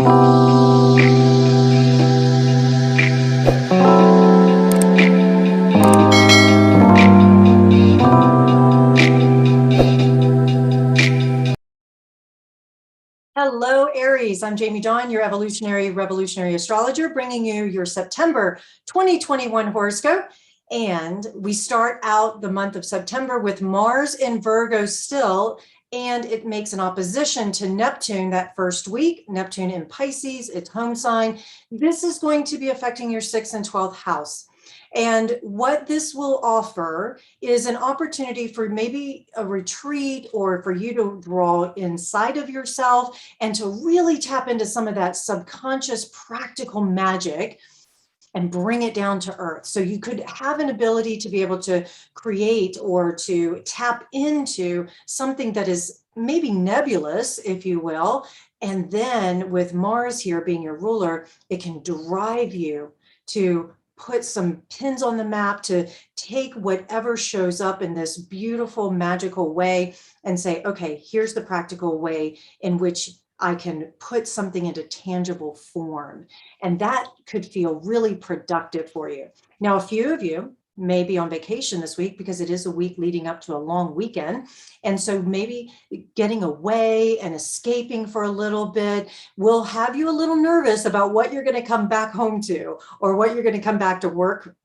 Hello, Aries. I'm Jamie Dawn, your revolutionary astrologer, bringing you your September 2021 horoscope. And we start out the month of September with Mars in Virgo still, and it makes an opposition to Neptune that first week. Neptune in Pisces, its home sign. This is going to be affecting your 6th and 12th house. And what this will offer is an opportunity for maybe a retreat or for you to draw inside of yourself and to really tap into some of that subconscious practical magic and bring it down to earth. So you could have an ability to be able to create or to tap into something that is maybe nebulous, if you will. And then with Mars here being your ruler, it can drive you to put some pins on the map, to take whatever shows up in this beautiful, magical way and say, okay, here's the practical way in which I can put something into tangible form. And that could feel really productive for you. Now, a few of you may be on vacation this week because it is a week leading up to a long weekend. And so maybe getting away and escaping for a little bit will have you a little nervous about what you're going to come back home to or what you're going to come back to work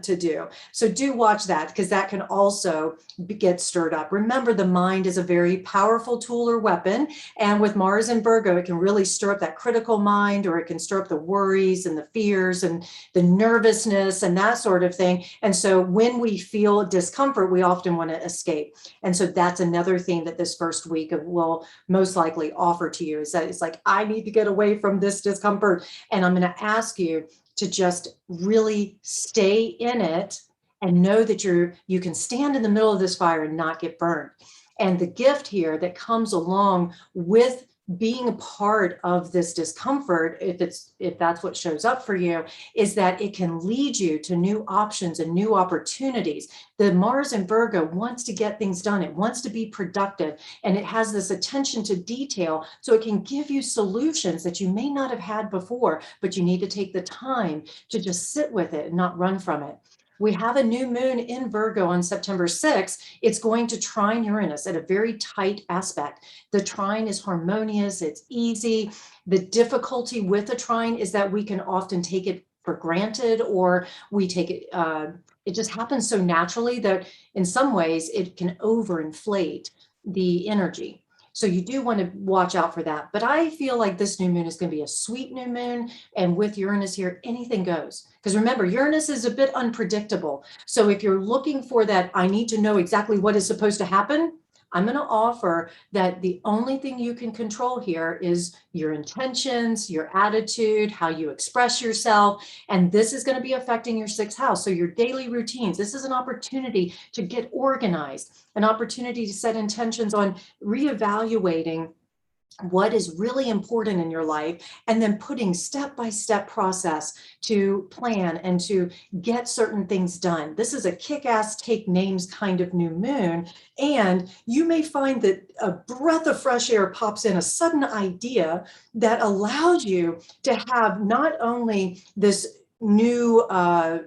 to do. So do watch that, because that can also get stirred up. Remember, the mind is a very powerful tool or weapon. And with Mars and Virgo, it can really stir up that critical mind, or it can stir up the worries and the fears and the nervousness and that sort of thing. And so when we feel discomfort, we often want to escape. And so that's another thing that this first week will most likely offer to you, is that it's like, I need to get away from this discomfort. And I'm going to ask you to just really stay in it and know that you can stand in the middle of this fire and not get burned. And the gift here that comes along with being a part of this discomfort, if that's what shows up for you, is that it can lead you to new options and new opportunities. The Mars in Virgo wants to get things done. It wants to be productive, and it has this attention to detail, so it can give you solutions that you may not have had before, but you need to take the time to just sit with it and not run from it. We have a new moon in Virgo on September 6th. It's going to trine Uranus at a very tight aspect. The trine is harmonious, it's easy. The difficulty with the trine is that we can often take it for granted, or we take it, it just happens so naturally that in some ways it can overinflate the energy. So you do want to watch out for that. But I feel like this new moon is going to be a sweet new moon. And with Uranus here, anything goes. Because remember, Uranus is a bit unpredictable. So if you're looking for that, I need to know exactly what is supposed to happen, I'm going to offer that the only thing you can control here is your intentions, your attitude, how you express yourself. And this is going to be affecting your 6th house. So your daily routines, this is an opportunity to get organized, an opportunity to set intentions on reevaluating what is really important in your life, and then putting step-by-step process to plan and to get certain things done. This is a kick-ass, take names kind of new moon, and you may find that a breath of fresh air pops in, a sudden idea that allows you to have not only this new,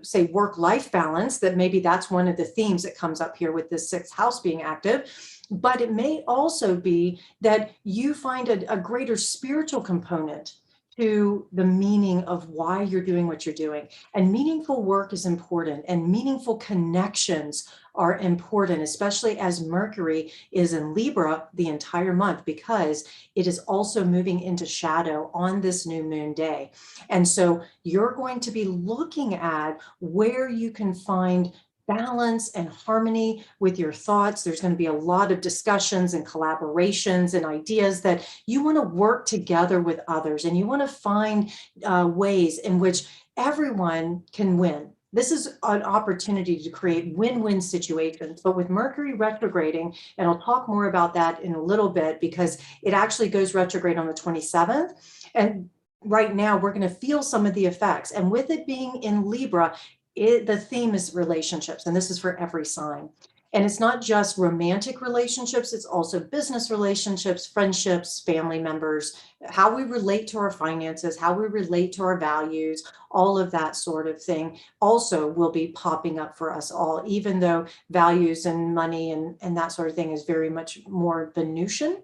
say, work-life balance, that maybe that's one of the themes that comes up here with this 6th house being active, but it may also be that you find a greater spiritual component to the meaning of why you're doing what you're doing. And meaningful work is important, and meaningful connections are important, especially as Mercury is in Libra the entire month, because it is also moving into shadow on this new moon day. And so you're going to be looking at where you can find balance and harmony with your thoughts. There's going to be a lot of discussions and collaborations and ideas that you want to work together with others, and you want to find ways in which everyone can win. This is an opportunity to create win-win situations. But with Mercury retrograding, and I'll talk more about that in a little bit, because it actually goes retrograde on the 27th. And right now we're going to feel some of the effects. And with it being in Libra, the theme is relationships, and this is for every sign. And it's not just romantic relationships, it's also business relationships, friendships, family members, how we relate to our finances, how we relate to our values, all of that sort of thing also will be popping up for us all, even though values and money and that sort of thing is very much more Venusian.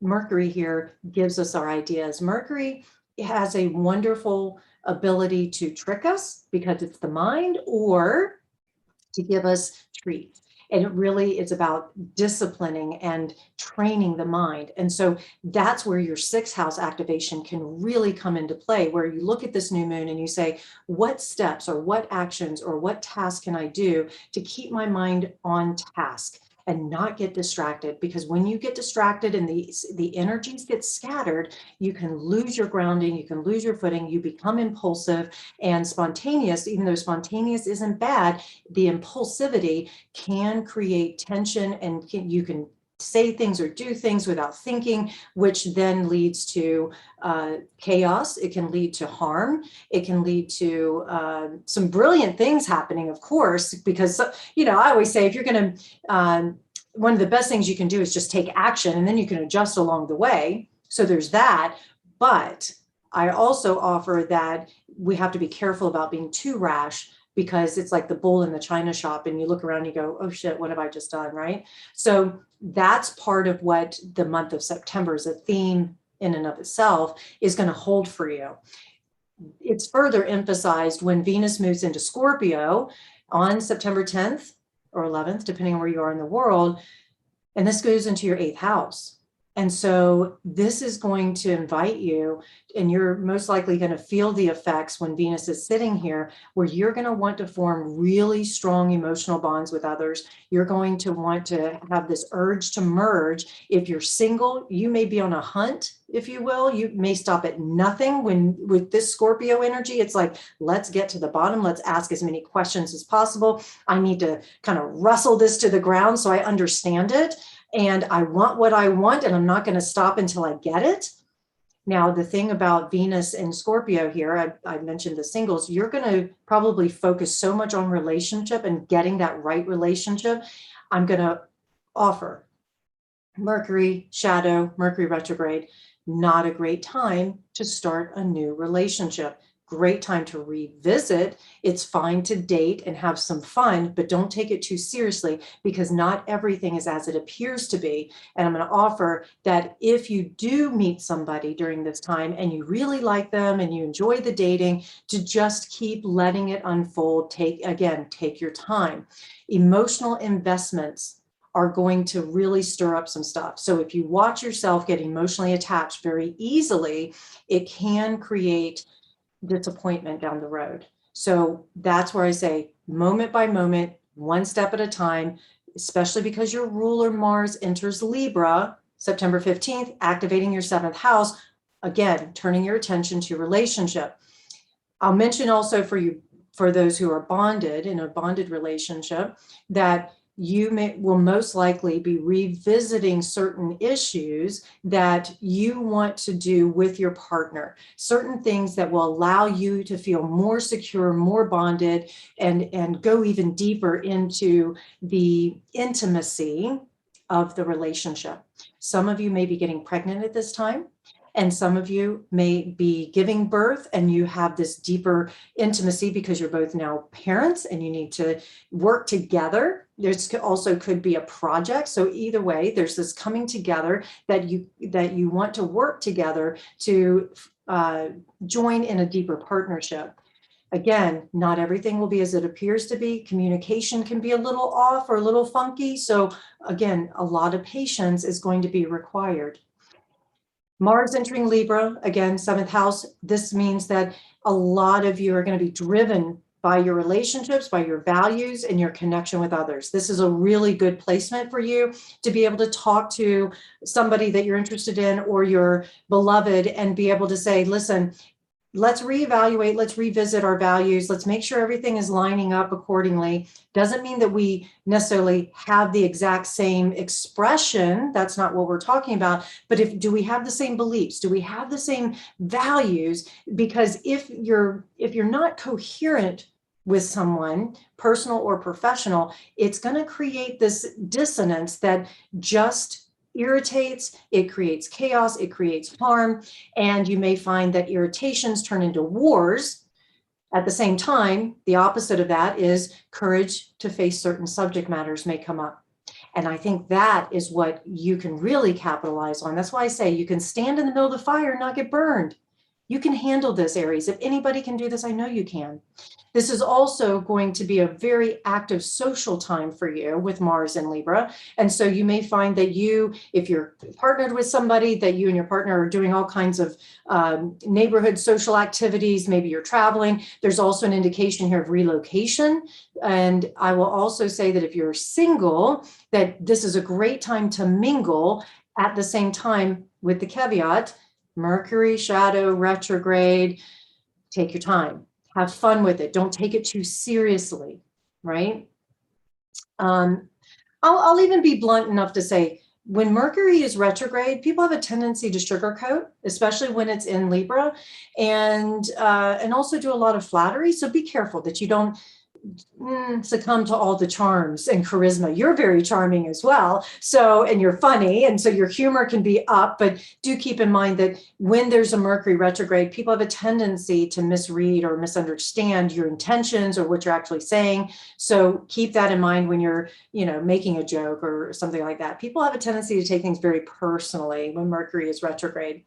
Mercury here gives us our ideas. Mercury has a wonderful ability to trick us because it's the mind, or to give us treats. And it really is about disciplining and training the mind. And so that's where your sixth house activation can really come into play, where you look at this new moon and you say, what steps or what actions or what tasks can I do to keep my mind on task and not get distracted? Because when you get distracted and the energies get scattered, you can lose your grounding, you can lose your footing, you become impulsive and spontaneous. Even though spontaneous isn't bad, the impulsivity can create tension, and you can say things or do things without thinking, which then leads to chaos. It can lead to harm. It can lead to some brilliant things happening, of course, because, I always say, if you're going to, one of the best things you can do is just take action, and then you can adjust along the way. So there's that. But I also offer that we have to be careful about being too rash, because it's like the bull in the china shop, and you look around and you go, oh shit, what have I just done, right? So that's part of what the month of September as a theme in and of itself is going to hold for you. It's further emphasized when Venus moves into Scorpio on September 10th or 11th, depending on where you are in the world, and this goes into your 8th house. And so this is going to invite you, and you're most likely going to feel the effects when Venus is sitting here, where you're going to want to form really strong emotional bonds with others. You're going to want to have this urge to merge. If you're single, you may be on a hunt, if you will. You may stop at nothing. When with this Scorpio energy, it's like, let's get to the bottom. Let's ask as many questions as possible. I need to kind of wrestle this to the ground so I understand it. And I want what I want, and I'm not going to stop until I get it. Now, the thing about Venus and Scorpio here, I mentioned the singles, you're going to probably focus so much on relationship and getting that right relationship. I'm going to offer Mercury shadow, Mercury retrograde, not a great time to start a new relationship. Great time to revisit. It's fine to date and have some fun, but don't take it too seriously, because not everything is as it appears to be. And I'm going to offer that if you do meet somebody during this time and you really like them and you enjoy the dating, to just keep letting it unfold. Take your time. Emotional investments are going to really stir up some stuff. So if you watch yourself get emotionally attached very easily, it can create disappointment down the road. So that's where I say moment by moment, one step at a time, especially because your ruler Mars enters Libra September 15th, activating your 7th house, again, turning your attention to relationship. I'll mention also for those who are bonded in a bonded relationship, that you will most likely be revisiting certain issues that you want to do with your partner, certain things that will allow you to feel more secure, more bonded, and go even deeper into the intimacy of the relationship. Some of you may be getting pregnant at this time, and some of you may be giving birth, and you have this deeper intimacy because you're both now parents and you need to work together. There's also could be a project. So either way, there's this coming together that you want to work together to join in a deeper partnership. Again, not everything will be as it appears to be. Communication can be a little off or a little funky. So again, a lot of patience is going to be required. Mars entering Libra, again, 7th house. This means that a lot of you are going to be driven by your relationships, by your values, and your connection with others. This is a really good placement for you to be able to talk to somebody that you're interested in or your beloved and be able to say, listen, let's reevaluate, let's revisit our values, let's make sure everything is lining up accordingly. Doesn't mean that we necessarily have the exact same expression. That's not what we're talking about. But do we have the same beliefs? Do we have the same values? Because if you're not coherent with someone, personal or professional, it's going to create this dissonance that just irritates, it creates chaos, it creates harm, and you may find that irritations turn into wars. At the same time, the opposite of that is courage to face certain subject matters may come up. And I think that is what you can really capitalize on. That's why I say you can stand in the middle of the fire and not get burned. You can handle this, Aries. If anybody can do this, I know you can. This is also going to be a very active social time for you with Mars in Libra. And so you may find that you, if you're partnered with somebody, that you and your partner are doing all kinds of neighborhood social activities. Maybe you're traveling. There's also an indication here of relocation. And I will also say that if you're single, that this is a great time to mingle. At the same time, with the caveat, Mercury, shadow, retrograde, take your time. Have fun with it. Don't take it too seriously, right? I'll even be blunt enough to say, when Mercury is retrograde, people have a tendency to sugarcoat, especially when it's in Libra, and also do a lot of flattery. So be careful that you don't succumb to all the charms and charisma. You're very charming as well. So, and you're funny. And so your humor can be up, but do keep in mind that when there's a Mercury retrograde, people have a tendency to misread or misunderstand your intentions or what you're actually saying. So keep that in mind when you're, making a joke or something like that. People have a tendency to take things very personally when Mercury is retrograde.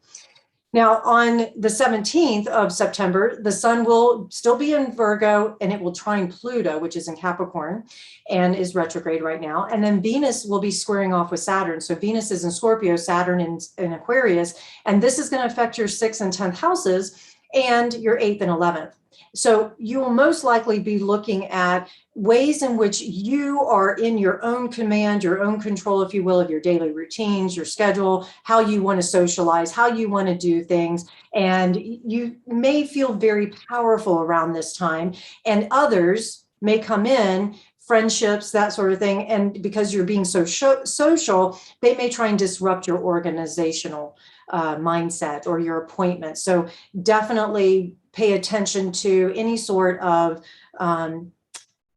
Now, on the 17th of September, the sun will still be in Virgo and it will trine Pluto, which is in Capricorn and is retrograde right now. And then Venus will be squaring off with Saturn. So Venus is in Scorpio, Saturn in Aquarius, and this is going to affect your 6th and 10th houses and your 8th and 11th. So you will most likely be looking at ways in which you are in your own command, your own control, if you will, of your daily routines, your schedule, how you want to socialize, how you want to do things. And you may feel very powerful around this time, and others may come in, friendships, that sort of thing. And because you're being so social, they may try and disrupt your organizational mindset or your appointment. So definitely pay attention to any sort of,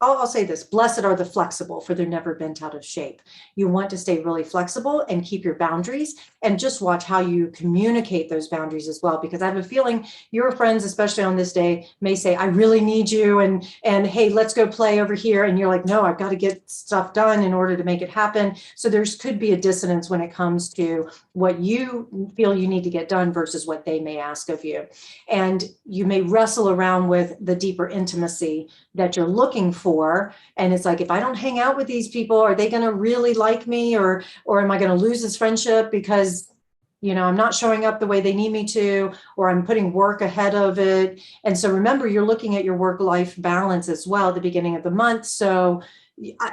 I'll say this, blessed are the flexible, for they're never bent out of shape. You want to stay really flexible and keep your boundaries, and just watch how you communicate those boundaries as well, because I have a feeling your friends, especially on this day, may say, I really need you, and hey, let's go play over here. And you're like, no, I've got to get stuff done in order to make it happen. So there's could be a dissonance when it comes to what you feel you need to get done versus what they may ask of you. And you may wrestle around with the deeper intimacy that you're looking for. And it's like, if I don't hang out with these people, are they going to really like me, or am I going to lose this friendship because, I'm not showing up the way they need me to, or I'm putting work ahead of it. And so remember, you're looking at your work-life balance as well at the beginning of the month. So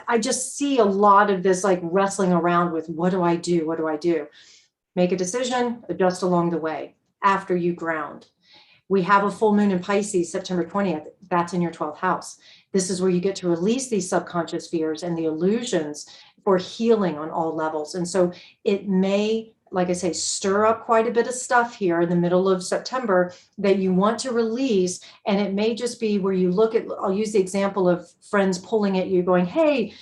I just see a lot of this like wrestling around with, what do I do? What do I do? Make a decision, adjust along the way after you ground. We have a full moon in Pisces, September 20th. That's in your 12th house. This is where you get to release these subconscious fears and the illusions for healing on all levels. And so it may, like I say, stir up quite a bit of stuff here in the middle of September that you want to release. And it may just be where you look at, I'll use the example of friends pulling at you going, hey,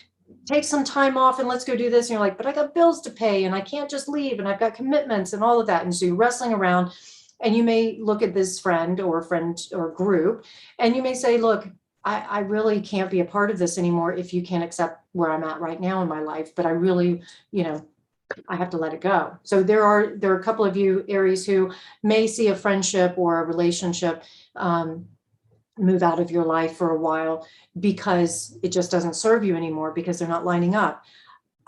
take some time off and let's go do this. And you're like, but I got bills to pay and I can't just leave and I've got commitments and all of that. And so you're wrestling around, and you may look at this friend or group, and you may say, look, I really can't be a part of this anymore if you can't accept where I'm at right now in my life, but I really, I have to let it go. So there are a couple of you, Aries, who may see a friendship or a relationship move out of your life for a while because it just doesn't serve you anymore because they're not lining up.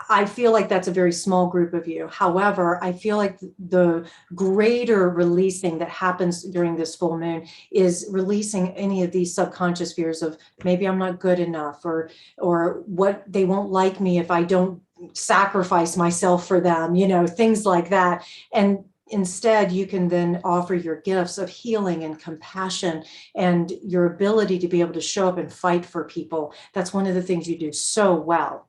I feel like that's a very small group of you. However, I feel like the greater releasing that happens during this full moon is releasing any of these subconscious fears of maybe I'm not good enough, or what they won't like me if I don't sacrifice myself for them, things like that. And instead, you can then offer your gifts of healing and compassion and your ability to be able to show up and fight for people. That's one of the things you do so well.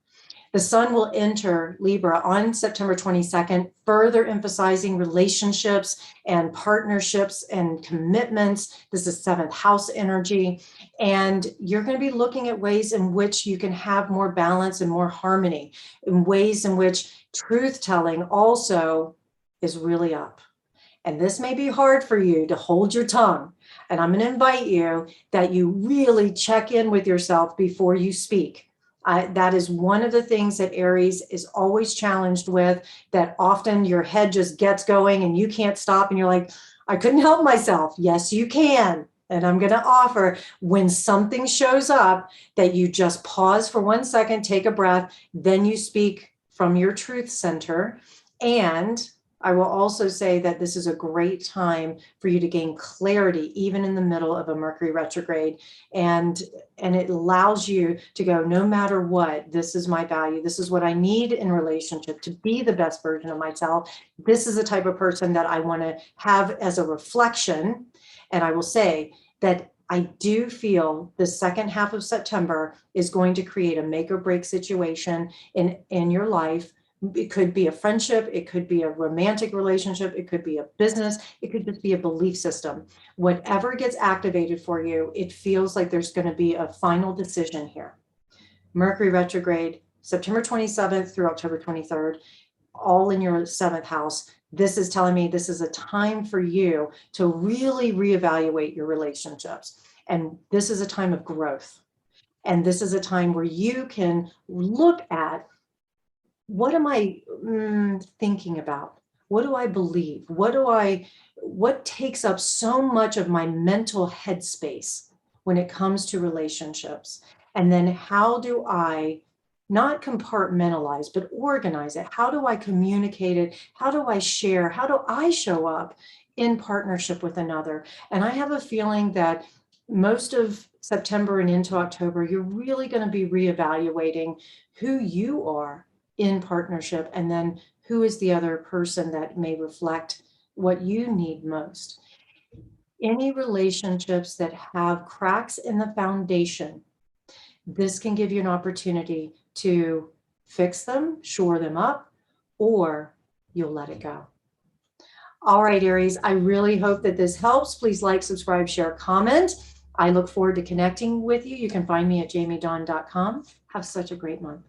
The sun will enter Libra on September 22nd, further emphasizing relationships and partnerships and commitments. This is seventh house energy. And you're going to be looking at ways in which you can have more balance and more harmony, in ways in which truth telling also is really up. And this may be hard for you to hold your tongue. And I'm going to invite you that you really check in with yourself before you speak. That is one of the things that Aries is always challenged with, that often your head just gets going and you can't stop and you're like, I couldn't help myself. Yes, you can. And I'm going to offer, when something shows up, that you just pause for 1 second, take a breath, then you speak from your truth center. And I will also say that this is a great time for you to gain clarity, even in the middle of a Mercury retrograde. And it allows you to go, no matter what, this is my value. This is what I need in relationship to be the best version of myself. This is the type of person that I want to have as a reflection. And I will say that I do feel the second half of September is going to create a make or break situation in your life. It could be a friendship, it could be a romantic relationship, it could be a business, it could just be a belief system. Whatever gets activated for you, it feels like there's going to be a final decision here. Mercury retrograde, September 27th through October 23rd, all in your seventh house. This is telling me this is a time for you to really reevaluate your relationships. And this is a time of growth. And this is a time where you can look at, what am I thinking about? What do I believe? What takes up so much of my mental headspace when it comes to relationships? And then how do I not compartmentalize, but organize it? How do I communicate it? How do I share? How do I show up in partnership with another? And I have a feeling that most of September and into October, you're really going to be reevaluating who you are in partnership, and then who is the other person that may reflect what you need most. Any relationships that have cracks in the foundation, this can give you an opportunity to fix them, shore them up, or you'll let it go. All right, Aries, I really hope that this helps. Please like, subscribe, share, comment. I look forward to connecting with you. You can find me at jamiedawn.com. Have such a great month.